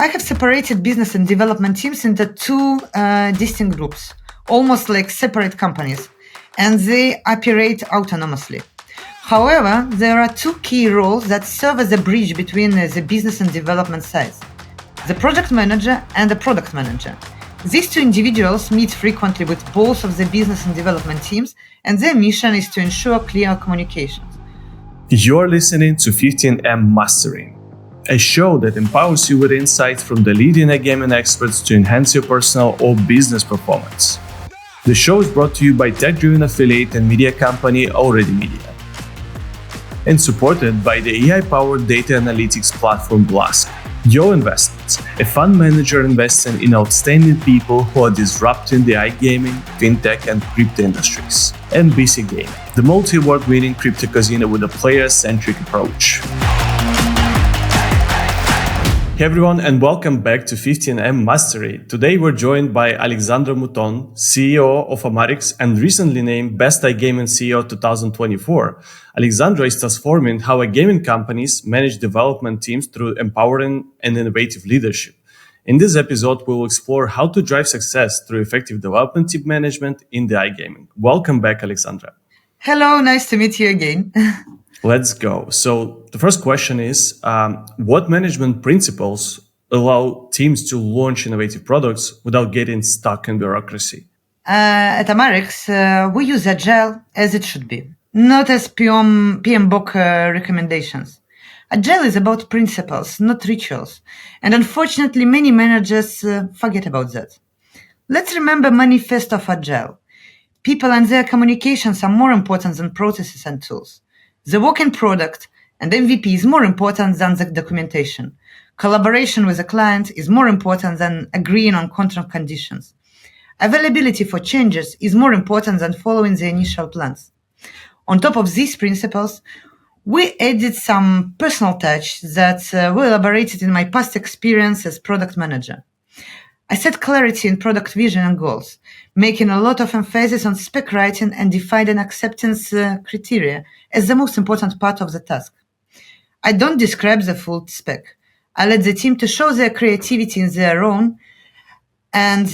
I have separated business and development teams into two distinct groups, almost like separate companies, and they operate autonomously. However, there are two key roles that serve as a bridge between the business and development sides: the project manager and the product manager. These two individuals meet frequently with both of the business and development teams, and their mission is to ensure clear communications. You're listening to 15M Mastering, a show that empowers you with insights from the leading iGaming experts to enhance your personal or business performance. The show is brought to you by tech-driven affiliate and media company Already Media, and supported by the AI-powered data analytics platform Blask. Yo Investments, a fund manager investing in outstanding people who are disrupting the iGaming, fintech, and crypto industries. And BC Game, the multi-award-winning crypto casino with a player-centric approach. Hey everyone, and welcome back to 15M Mastery. Today we're joined by Aleksandra Mouton, CEO of Amarix and recently named Best iGaming CEO 2024. Aleksandra is transforming how iGaming companies manage development teams through empowering and innovative leadership. In this episode, we will explore how to drive success through effective development team management in the iGaming. Welcome back, Aleksandra. Hello, nice to meet you again. Let's go. So the first question is, what management principles allow teams to launch innovative products without getting stuck in bureaucracy? At Amarix, we use agile as it should be, not as PMBOK recommendations. Agile is about principles, not rituals. And unfortunately, many managers forget about that. Let's remember manifesto of agile. People and their communications are more important than processes and tools. The working product and MVP is more important than the documentation. Collaboration with a client is more important than agreeing on contract conditions. Availability for changes is more important than following the initial plans. On top of these principles, we added some personal touch that we elaborated in my past experience as product manager. I set clarity in product vision and goals, making a lot of emphasis on spec writing and defining acceptance criteria as the most important part of the task. I don't describe the full spec. I let the team to show their creativity in their own, and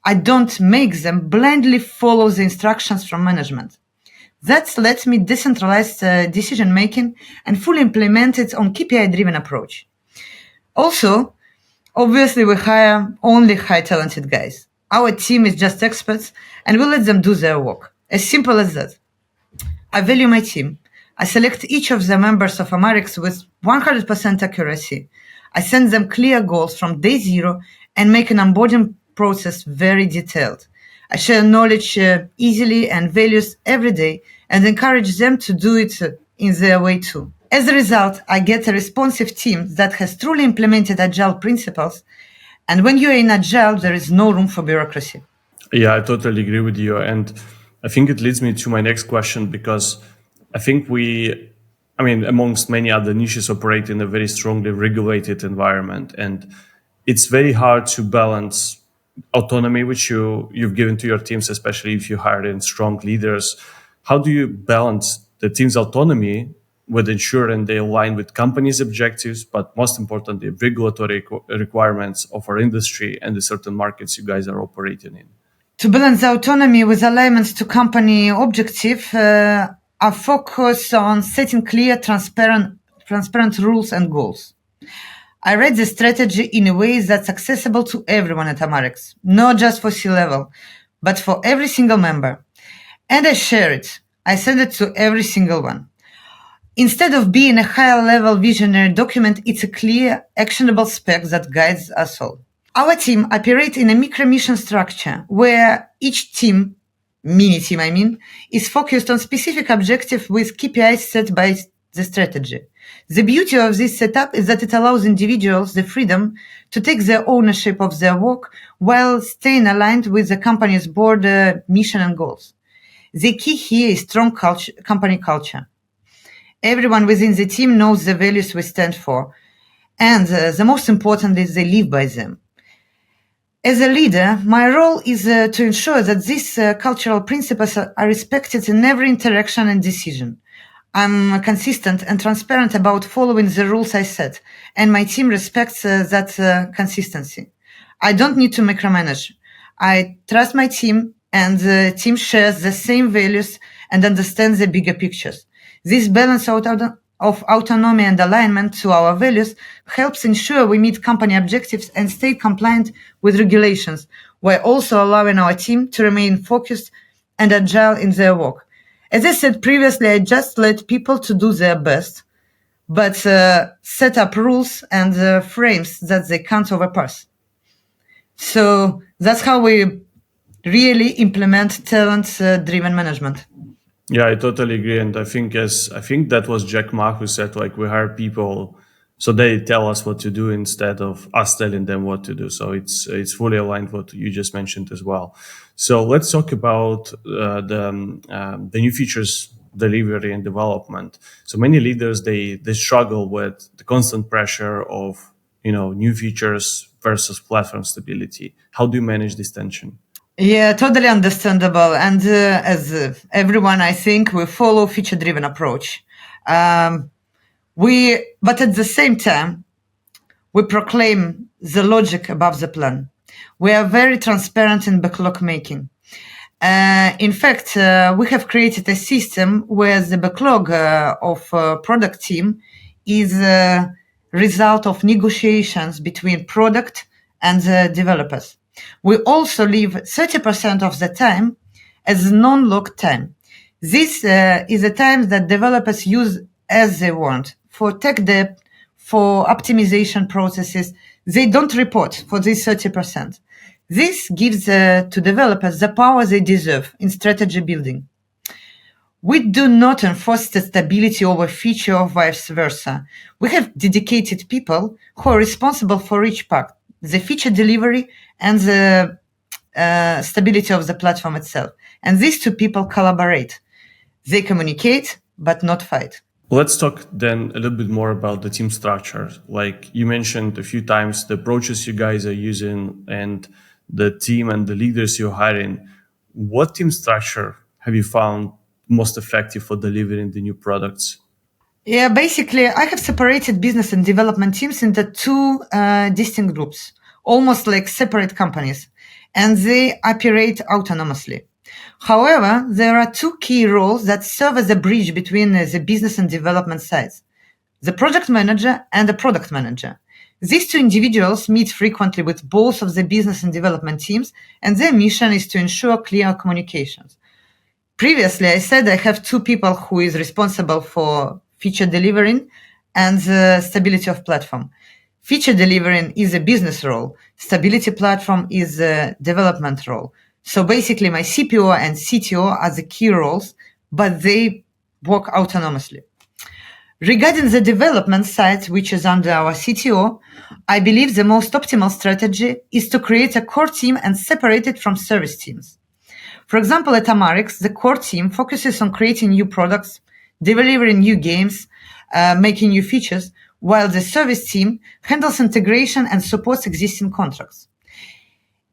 I don't make them blindly follow the instructions from management. That lets me decentralize decision-making and fully implement it on KPI-driven approach. Also, obviously, we hire only high-talented guys. Our team is just experts, and we let them do their work. As simple as that. I value my team. I select each of the members of Amarix with 100% accuracy. I send them clear goals from day zero and make an onboarding process very detailed. I share knowledge easily and values every day and encourage them to do it in their way too. As a result, I get a responsive team that has truly implemented agile principles. And when you're in agile, there is no room for bureaucracy. Yeah, I totally agree with you. And I think it leads me to my next question, because I think amongst many other niches, operate in a very strongly regulated environment. And it's very hard to balance autonomy, which you've given to your teams, especially if you hire in strong leaders. How do you balance the team's autonomy with ensuring they align with companies' objectives, but most importantly, regulatory requirements of our industry and the certain markets you guys are operating in? To balance the autonomy with alignments to company objective, I focus on setting clear, transparent rules and goals. I write the strategy in a way that's accessible to everyone at Amarix, not just for C-level, but for every single member. And I share it. I send it to every single one. Instead of being a higher-level visionary document, it's a clear, actionable spec that guides us all. Our team operates in a micro-mission structure where each team, mini-team I mean, is focused on specific objective with KPIs set by the strategy. The beauty of this setup is that it allows individuals the freedom to take their ownership of their work while staying aligned with the company's board mission and goals. The key here is strong company culture. Everyone within the team knows the values we stand for, and the most important is they live by them. As a leader, my role is to ensure that these cultural principles are respected in every interaction and decision. I'm consistent and transparent about following the rules I set, and my team respects that consistency. I don't need to micromanage. I trust my team, and the team shares the same values and understands the bigger pictures. This balance of autonomy and alignment to our values helps ensure we meet company objectives and stay compliant with regulations, while also allowing our team to remain focused and agile in their work. As I said previously, I just let people to do their best, but set up rules and frames that they can't overpass. So that's how we really implement talent-driven management. Yeah, I totally agree, and I think that was Jack Ma who said like we hire people so they tell us what to do instead of us telling them what to do. So it's fully aligned what you just mentioned as well. So let's talk about the new features delivery and development. So many leaders they struggle with the constant pressure of new features versus platform stability. How do you manage this tension? Yeah, totally understandable. And as everyone, I think we follow feature-driven approach. But at the same time, we proclaim the logic above the plan. We are very transparent in backlog making. In fact, we have created a system where the backlog of product team is a result of negotiations between product and the developers. We also leave 30% of the time as non-log time. This is a time that developers use as they want for tech debt, for optimization processes. They don't report for this 30%. This gives to developers the power they deserve in strategy building. We do not enforce the stability over feature or vice versa. We have dedicated people who are responsible for each part, the feature delivery and the stability of the platform itself. And these two people collaborate. They communicate, but not fight. Let's talk then a little bit more about the team structure. Like you mentioned a few times, the approaches you guys are using and the team and the leaders you're hiring. What team structure have you found most effective for delivering the new products? Yeah, basically, I have separated business and development teams into two distinct groups, almost like separate companies, and they operate autonomously. However, there are two key roles that serve as a bridge between the business and development sides: the project manager and the product manager. These two individuals meet frequently with both of the business and development teams, and their mission is to ensure clear communications. Previously, I said I have two people who is responsible for feature delivering and the stability of platform. Feature delivering is a business role. Stability platform is a development role. So basically, my CPO and CTO are the key roles, but they work autonomously. Regarding the development side, which is under our CTO, I believe the most optimal strategy is to create a core team and separate it from service teams. For example, at Amarix, the core team focuses on creating new products, delivering new games, making new features, while the service team handles integration and supports existing contracts.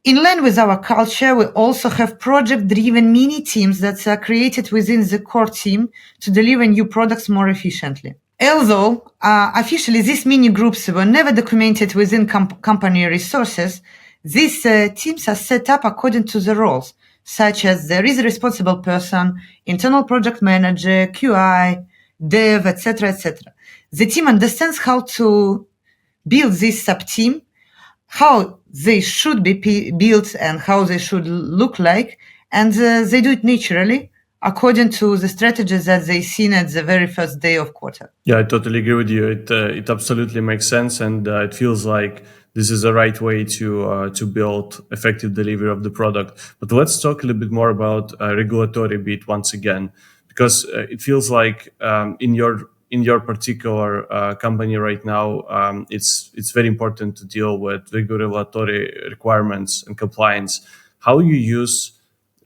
In line with our culture, we also have project-driven mini teams that are created within the core team to deliver new products more efficiently. Although officially these mini groups were never documented within company resources, these teams are set up according to the roles, such as there is a responsible person, internal project manager, QI, dev, etc., etc. The team understands how to build this sub-team, how they should be built and how they should look like, and they do it naturally according to the strategies that they seen at the very first day of quarter. Yeah, I totally agree with you. It absolutely makes sense, and it feels like this is the right way to build effective delivery of the product. But let's talk a little bit more about regulatory bit once again, because it feels like in your particular company right now, it's very important to deal with regulatory requirements and compliance. How you use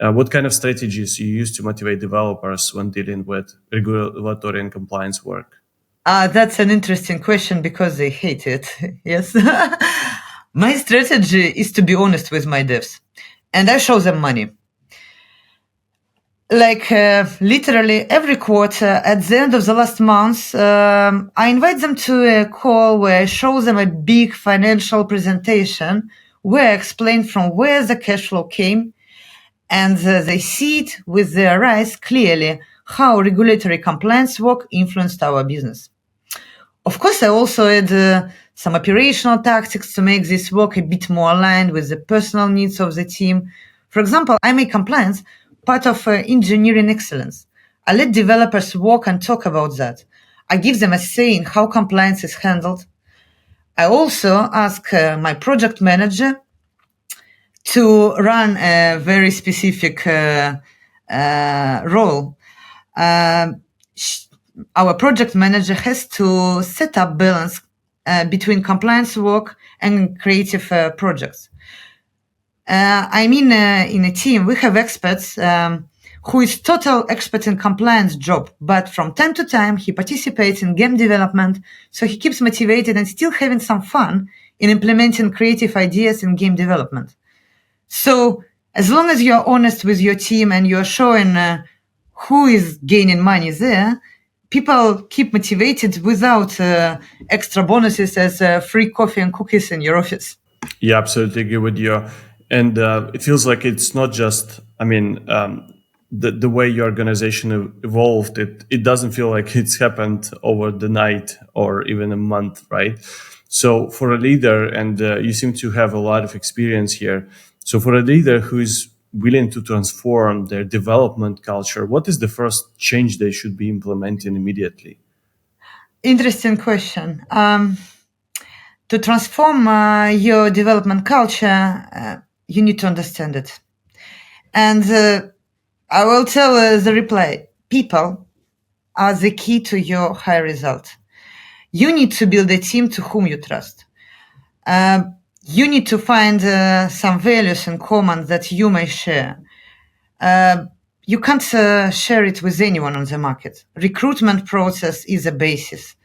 what kind of strategies you use to motivate developers when dealing with regulatory and compliance work? That's an interesting question because they hate it. Yes. My strategy is to be honest with my devs, and I show them money. Literally every quarter at the end of the last month, I invite them to a call where I show them a big financial presentation where I explain from where the cash flow came, and they see it with their eyes clearly how regulatory compliance work influenced our business. Of course, I also add some operational tactics to make this work a bit more aligned with the personal needs of the team. For example, I make compliance part of engineering excellence. I let developers work and talk about that. I give them a say in how compliance is handled. I also ask my project manager to run a very specific role. Our project manager has to set up balance between compliance work and creative projects. In a team, we have experts who is total expert in compliance job, but from time to time, he participates in game development, so he keeps motivated and still having some fun in implementing creative ideas in game development. So as long as you're honest with your team and you're showing who is gaining money there, people keep motivated without extra bonuses as free coffee and cookies in your office. Yeah, absolutely agree with you. And it feels like it's not just, the way your organization evolved, it doesn't feel like it's happened over the night or even a month, right? So for a leader, and you seem to have a lot of experience here. So for a leader who is willing to transform their development culture, what is the first change they should be implementing immediately? Interesting question. To transform your development culture, you need to understand it. And I will tell the reply. People are the key to your high result. You need to build a team to whom you trust. You need to find some values in common that you may share. You can't share it with anyone on the market. Recruitment process is a basis.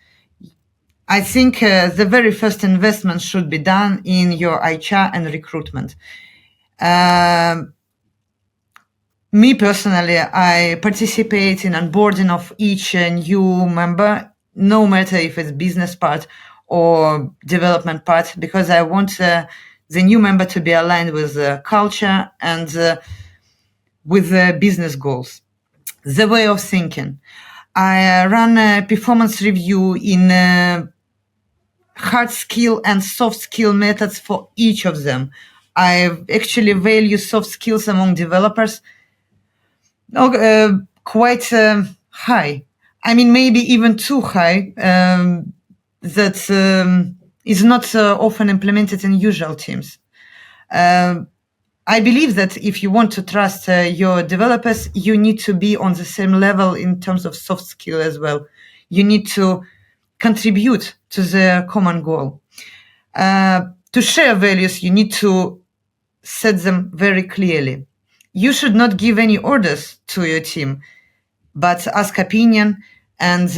I think the very first investment should be done in your HR and recruitment. Me personally, I participate in onboarding of each new member, no matter if it's business part or development part, because I want the new member to be aligned with the culture and with the business goals. The way of thinking. I run a performance review in hard skill and soft skill methods for each of them. I actually value soft skills among developers quite high. Maybe even too high. That is not often implemented in usual teams. I believe that if you want to trust your developers, you need to be on the same level in terms of soft skill as well. You need to contribute to the common goal. To share values, you need to set them very clearly. You should not give any orders to your team, but ask opinion and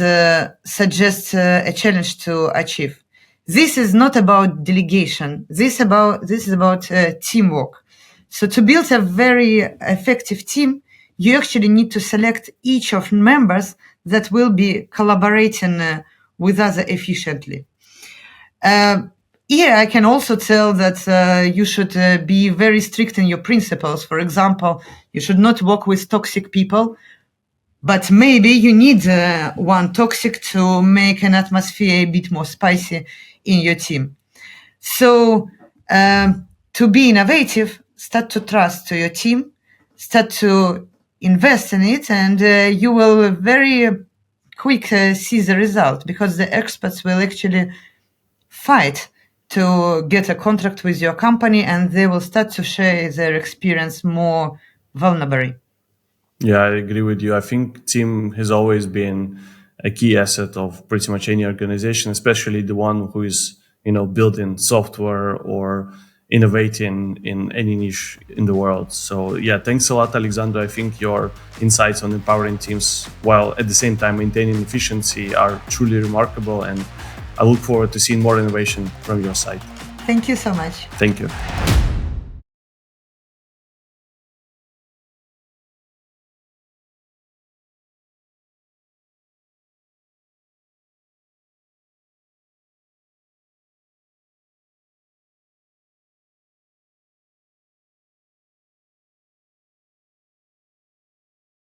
suggest a challenge to achieve. This is not about delegation. This is about teamwork. So to build a very effective team, you actually need to select each of members that will be collaborating with others efficiently. I can also tell that you should be very strict in your principles. For example, you should not work with toxic people, but maybe you need one toxic to make an atmosphere a bit more spicy in your team. So to be innovative, start to trust to your team, start to invest in it, and you will very quick see the result, because the experts will actually fight to get a contract with your company, and they will start to share their experience more vulnerably. Yeah, I agree with you. I think team has always been a key asset of pretty much any organization, especially the one who is, building software or innovating in any niche in the world. So yeah, thanks a lot, Alexandra. I think your insights on empowering teams while at the same time maintaining efficiency are truly remarkable, and I look forward to seeing more innovation from your side. Thank you so much. Thank you.